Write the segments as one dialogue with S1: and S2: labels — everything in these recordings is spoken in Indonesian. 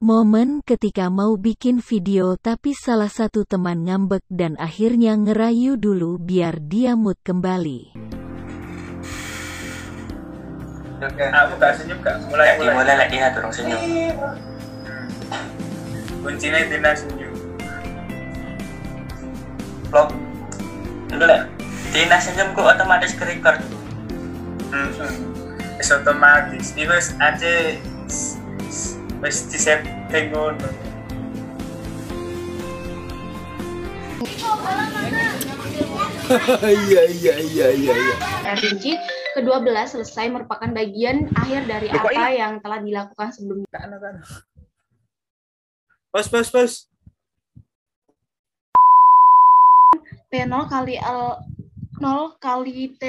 S1: Momen ketika mau bikin video tapi salah satu teman ngambek dan akhirnya ngerayu dulu biar dia mood kembali.
S2: Aku gak senyum gak? Mulai
S3: lah dia turun senyum.
S2: Kuncinya tina senyum.
S3: Vlog dulu lah. Tina senyum ku otomatis ke record.
S2: Es otomatis. Ini wes aja wes di setting ngono.
S4: Iya. Kunci ke-12 selesai merupakan bagian akhir dari apa yang telah dilakukan sebelumnya.
S2: Pos.
S4: P0 kali L 0 kali T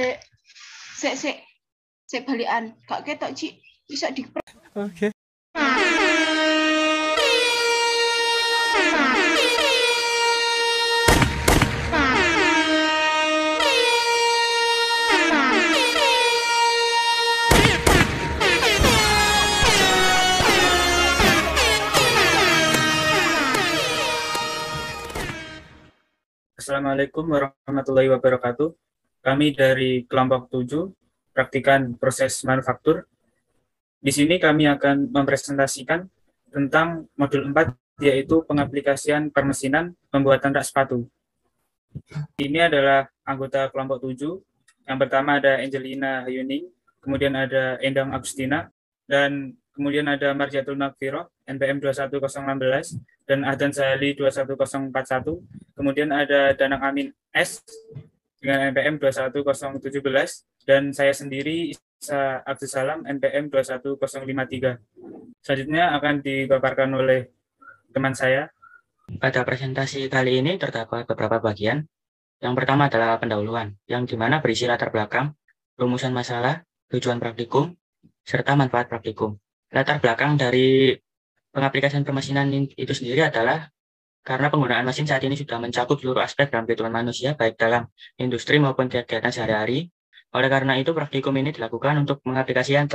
S4: C balikan. Kak ketok Ci bisa di.
S2: Oke. Assalamualaikum warahmatullahi wabarakatuh. Kami dari kelompok 7, praktikan proses manufaktur. Di sini kami akan mempresentasikan tentang modul 4, yaitu pengaplikasian permesinan pembuatan rak sepatu. Ini adalah anggota kelompok 7. Yang pertama ada Angelina Hayuning, kemudian ada Endang Agustina, dan kemudian ada Marjatul Magfirah, NPM 21016, dan Ahdan Sahali 21041. Kemudian ada Danang Amin S dengan NPM 21017, dan saya sendiri Isa Abdul Salam NPM 21053. Selanjutnya akan dipaparkan oleh teman saya.
S3: Pada presentasi kali ini terdapat beberapa bagian. Yang pertama adalah pendahuluan, yang dimana berisi latar belakang, rumusan masalah, tujuan praktikum, serta manfaat praktikum. Latar belakang dari pengaplikasian permesinan itu sendiri adalah karena penggunaan mesin saat ini sudah mencakup seluruh aspek dalam kehidupan manusia, baik dalam industri maupun kegiatan sehari-hari. Oleh karena itu, praktikum ini dilakukan untuk mengaplikasikan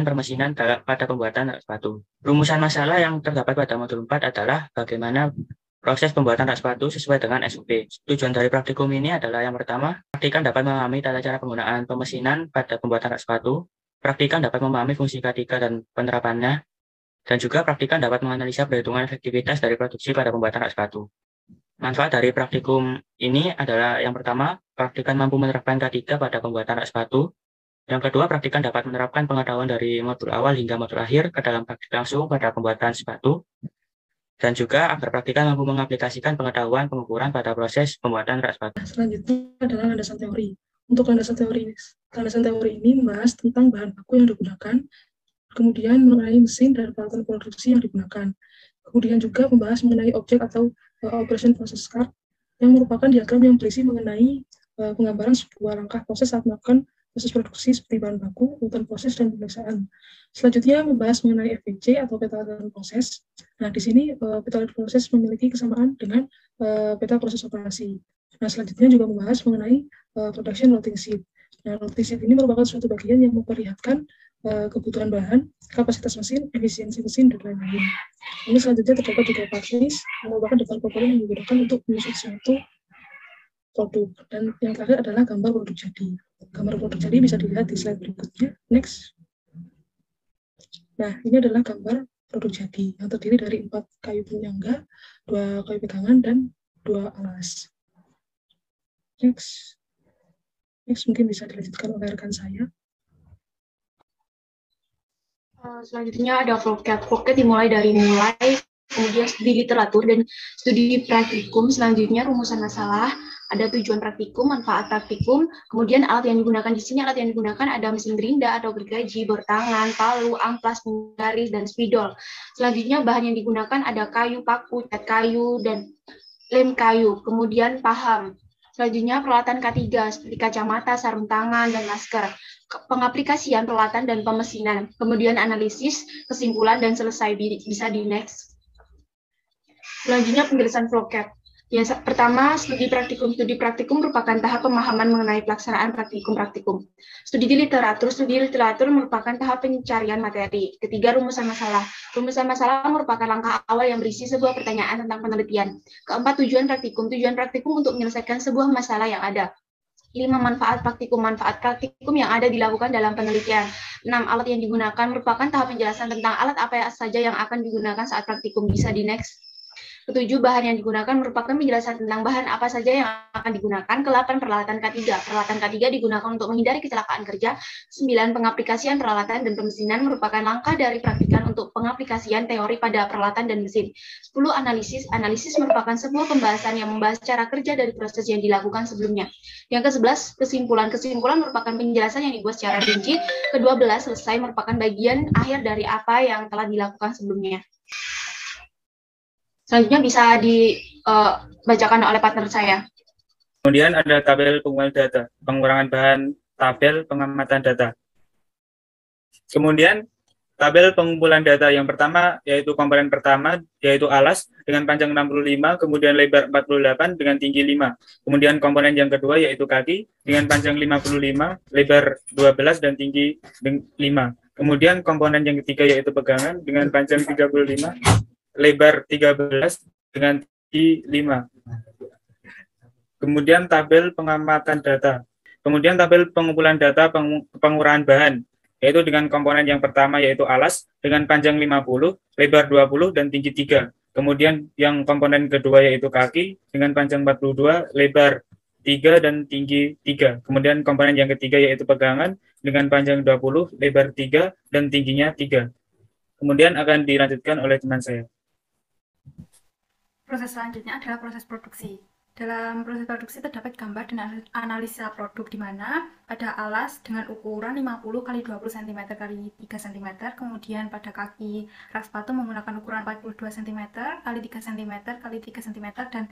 S3: permesinan pada pembuatan rak sepatu. Rumusan masalah yang terdapat pada modul 4 adalah bagaimana proses pembuatan rak sepatu sesuai dengan SOP. Tujuan dari praktikum ini adalah yang pertama, praktikan dapat memahami tata cara penggunaan permesinan pada pembuatan rak sepatu. Praktikan dapat memahami fungsi K3 dan penerapannya. Dan juga praktikan dapat menganalisa perhitungan efektivitas dari produksi pada pembuatan rak sepatu. Manfaat dari praktikum ini adalah yang pertama, praktikan mampu menerapkan K3 pada pembuatan rak sepatu. Yang kedua, praktikan dapat menerapkan pengetahuan dari modul awal hingga modul akhir ke dalam praktik langsung pada pembuatan sepatu. Dan juga agar praktikan mampu mengaplikasikan pengetahuan pengukuran pada proses pembuatan rak sepatu.
S5: Selanjutnya adalah landasan teori. Untuk landasan teori ini membahas tentang bahan baku yang digunakan, kemudian mengenai mesin dan peralatan produksi yang digunakan. Kemudian juga membahas mengenai objek atau operation process card, yang merupakan diagram yang berisi mengenai penggambaran sebuah langkah proses saat melakukan proses produksi seperti bahan baku, urutan proses, dan pemeriksaan. Selanjutnya membahas mengenai FPC atau peta laporan proses. Nah, di sini peta laporan proses memiliki kesamaan dengan peta proses operasi. Nah, selanjutnya juga membahas mengenai production routing sheet. Nah, routing sheet ini merupakan suatu bagian yang memperlihatkan kebutuhan bahan, kapasitas mesin, efisiensi mesin, dan lain-lain. Ini selanjutnya terdapat juga part list, yang merupakan daftar komponen yang digunakan untuk menyusun suatu produk. Dan yang terakhir adalah gambar produk jadi. Gambar produk jadi bisa dilihat di slide berikutnya. Next. Nah, ini adalah gambar produk jadi, yang terdiri dari 4 kayu penyangga, 2 kayu pegangan, dan 2 alas. Next. Next mungkin bisa dilanjutkan oleh rekan saya.
S4: Selanjutnya ada vlogcat. Vlogcat dimulai dari kemudian studi literatur dan studi praktikum. Selanjutnya rumusan masalah, ada tujuan praktikum, manfaat praktikum, kemudian alat yang digunakan di sini. Alat yang digunakan ada mesin gerinda atau gergaji, bertangan, palu, amplas, garis, dan spidol. Selanjutnya bahan yang digunakan ada kayu, paku, cat kayu, dan lem kayu. Kemudian paham. Selanjutnya peralatan K3 seperti kacamata, sarung tangan, dan masker. Pengaplikasian peralatan dan pemesinan. Kemudian analisis, kesimpulan, dan selesai. Bisa di next. Selanjutnya penjelasan flowchart. Ya, pertama, studi praktikum. Studi praktikum merupakan tahap pemahaman mengenai pelaksanaan praktikum. Studi literatur merupakan tahap pencarian materi. Ketiga, rumusan masalah. Rumusan masalah merupakan langkah awal yang berisi sebuah pertanyaan tentang penelitian. Keempat, tujuan praktikum. Tujuan praktikum untuk menyelesaikan sebuah masalah yang ada. 5. Manfaat praktikum yang ada dilakukan dalam penelitian. 6. Alat yang digunakan merupakan tahap penjelasan tentang alat apa saja yang akan digunakan saat praktikum. Bisa di next. Ketujuh, bahan yang digunakan merupakan penjelasan tentang bahan apa saja yang akan digunakan. Ke-8, peralatan K3. Peralatan K3 digunakan untuk menghindari kecelakaan kerja. 9, pengaplikasian peralatan dan pemesinan merupakan langkah dari praktikan untuk pengaplikasian teori pada peralatan dan mesin. 10, analisis. Analisis merupakan sebuah pembahasan yang membahas cara kerja dari proses yang dilakukan sebelumnya. Yang ke-11, kesimpulan. Kesimpulan merupakan penjelasan yang dibuat secara rinci. Ke-12, selesai merupakan bagian akhir dari apa yang telah dilakukan sebelumnya. Selanjutnya bisa dibacakan oleh partner saya.
S2: Kemudian ada tabel pengumpulan data, pengurangan bahan, tabel pengamatan data. Kemudian tabel pengumpulan data yang pertama yaitu komponen pertama yaitu alas dengan panjang 65, kemudian lebar 48 dengan tinggi 5. Kemudian komponen yang kedua yaitu kaki dengan panjang 55, lebar 12 dan tinggi 5. Kemudian komponen yang ketiga yaitu pegangan dengan panjang 35, lebar 13 dengan tinggi 5. Kemudian tabel pengamatan data. Kemudian tabel pengumpulan data pengurahan bahan, yaitu dengan komponen yang pertama yaitu alas dengan panjang 50, lebar 20 dan tinggi 3. Kemudian yang komponen kedua yaitu kaki dengan panjang 42, lebar 3 dan tinggi 3. Kemudian komponen yang ketiga yaitu pegangan dengan panjang 20, lebar 3 dan tingginya 3. Kemudian akan dilanjutkan oleh teman saya.
S6: Proses selanjutnya adalah proses produksi. Dalam proses produksi terdapat gambar dan analisa produk di mana pada alas dengan ukuran 50 x 20 cm x 3 cm, kemudian pada kaki rak sepatu menggunakan ukuran 42 cm x 3 cm x 3 cm, dan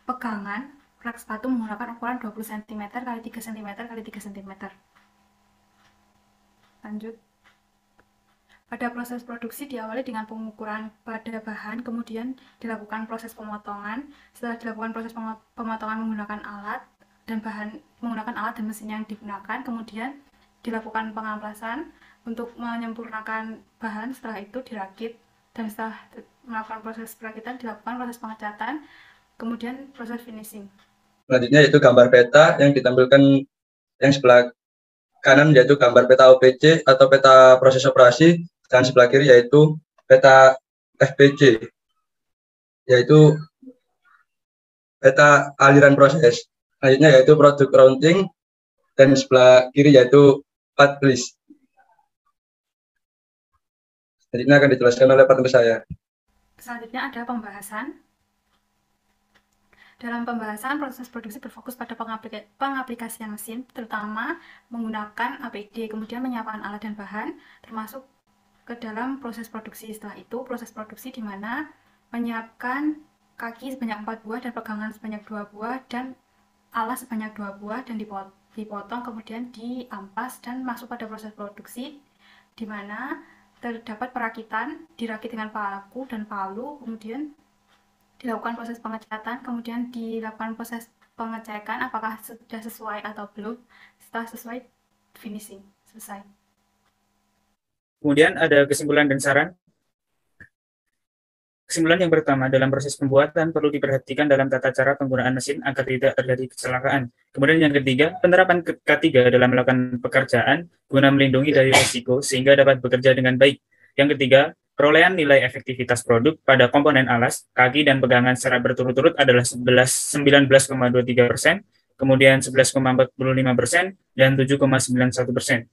S6: pegangan rak sepatu menggunakan ukuran 20 cm x 3 cm x 3 cm. Lanjut. Pada proses produksi diawali dengan pengukuran pada bahan, kemudian dilakukan proses pemotongan. Setelah dilakukan proses pemotongan menggunakan alat dan mesin yang digunakan, kemudian dilakukan pengamplasan untuk menyempurnakan bahan. Setelah itu dirakit, dan setelah melakukan proses perakitan dilakukan proses pengecatan, kemudian proses finishing.
S7: Selanjutnya yaitu gambar peta yang ditampilkan yang sebelah kanan yaitu gambar peta OPC atau peta proses operasi, dan sebelah kiri yaitu peta FPC, yaitu peta aliran proses. Selanjutnya yaitu produk routing, dan sebelah kiri yaitu part list. Selanjutnya akan dijelaskan oleh partner saya.
S6: Selanjutnya ada pembahasan. Dalam pembahasan, proses produksi berfokus pada pengaplikasian mesin, terutama menggunakan APD, kemudian menyiapkan alat dan bahan, termasuk ke dalam proses produksi. Setelah itu, proses produksi di mana menyiapkan kaki sebanyak 4 buah dan pegangan sebanyak 2 buah dan alas sebanyak 2 buah dan dipotong, kemudian diampas dan masuk pada proses produksi di mana terdapat perakitan, dirakit dengan paku dan palu, kemudian dilakukan proses pengecatan, kemudian dilakukan proses pengecekan apakah sudah sesuai atau belum. Setelah sesuai, finishing, selesai.
S2: Kemudian ada kesimpulan dan saran. Kesimpulan yang pertama, dalam proses pembuatan perlu diperhatikan dalam tata cara penggunaan mesin agar tidak terjadi kecelakaan. Kemudian yang ketiga, penerapan K3 dalam melakukan pekerjaan guna melindungi dari risiko sehingga dapat bekerja dengan baik. Yang ketiga, perolehan nilai efektivitas produk pada komponen alas, kaki, dan pegangan secara berturut-turut adalah 19,23%, kemudian 11,45%, dan 7,91%.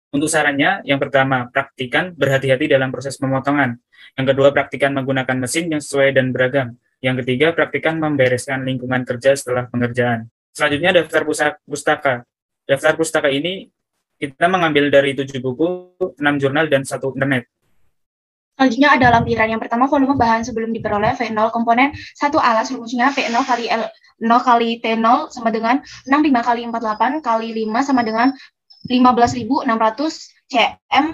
S2: Untuk sarannya, yang pertama, praktikan berhati-hati dalam proses pemotongan. Yang kedua, praktikan menggunakan mesin yang sesuai dan beragam. Yang ketiga, praktikan membereskan lingkungan kerja setelah pengerjaan. Selanjutnya, daftar pustaka. Daftar pustaka ini kita mengambil dari 7 buku, 6 jurnal, dan 1 internet.
S4: Selanjutnya ada lampiran. Yang pertama, volume bahan sebelum diperoleh V0, komponen 1 alas, rumusnya V0 kali L0 kali T0 sama dengan 65 kali 48 kali 5 sama dengan 15.600 cm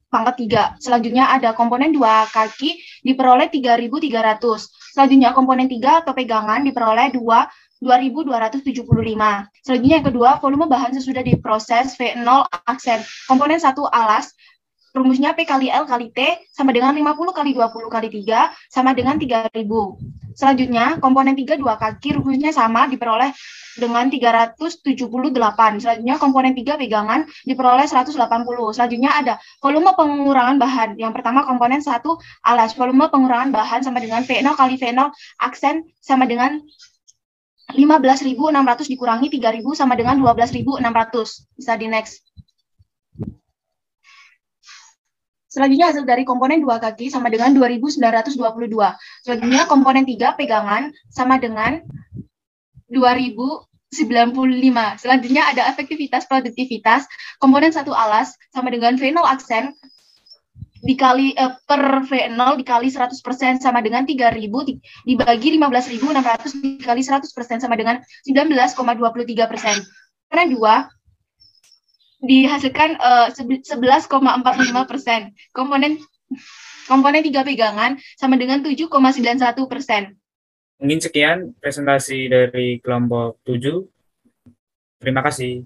S4: pangkat 3. Selanjutnya ada komponen 2 kaki diperoleh 3.300. Selanjutnya komponen 3 atau pegangan diperoleh 2.275. Selanjutnya yang kedua, volume bahan sesudah diproses V0 aksen. Komponen 1 alas, rumusnya P kali L kali T sama dengan 50 kali 20 kali 3 sama dengan 3.000. Selanjutnya, komponen 3 dua kaki, rumusnya sama, diperoleh dengan 378. Selanjutnya, komponen 3 pegangan diperoleh 180. Selanjutnya ada volume pengurangan bahan. Yang pertama, komponen 1 alas, volume pengurangan bahan sama dengan V0 kali V0 aksen sama dengan 15.600 dikurangi 3.000 sama dengan 12.600. Bisa di next. Selanjutnya hasil dari komponen 2 kaki sama dengan 2.922. Selanjutnya komponen 3 pegangan sama dengan 2.095. Selanjutnya ada efektivitas produktivitas. Komponen 1 alas sama dengan V0 aksen dikali per V0 dikali 100% sama dengan 3.000 dibagi 15.600 dikali 100% sama dengan 19,23%. Komponen 2 dihasilkan 11,45%. Komponen 3 pegangan sama dengan 7,91%.
S2: Mungkin sekian presentasi dari kelompok 7. Terima kasih.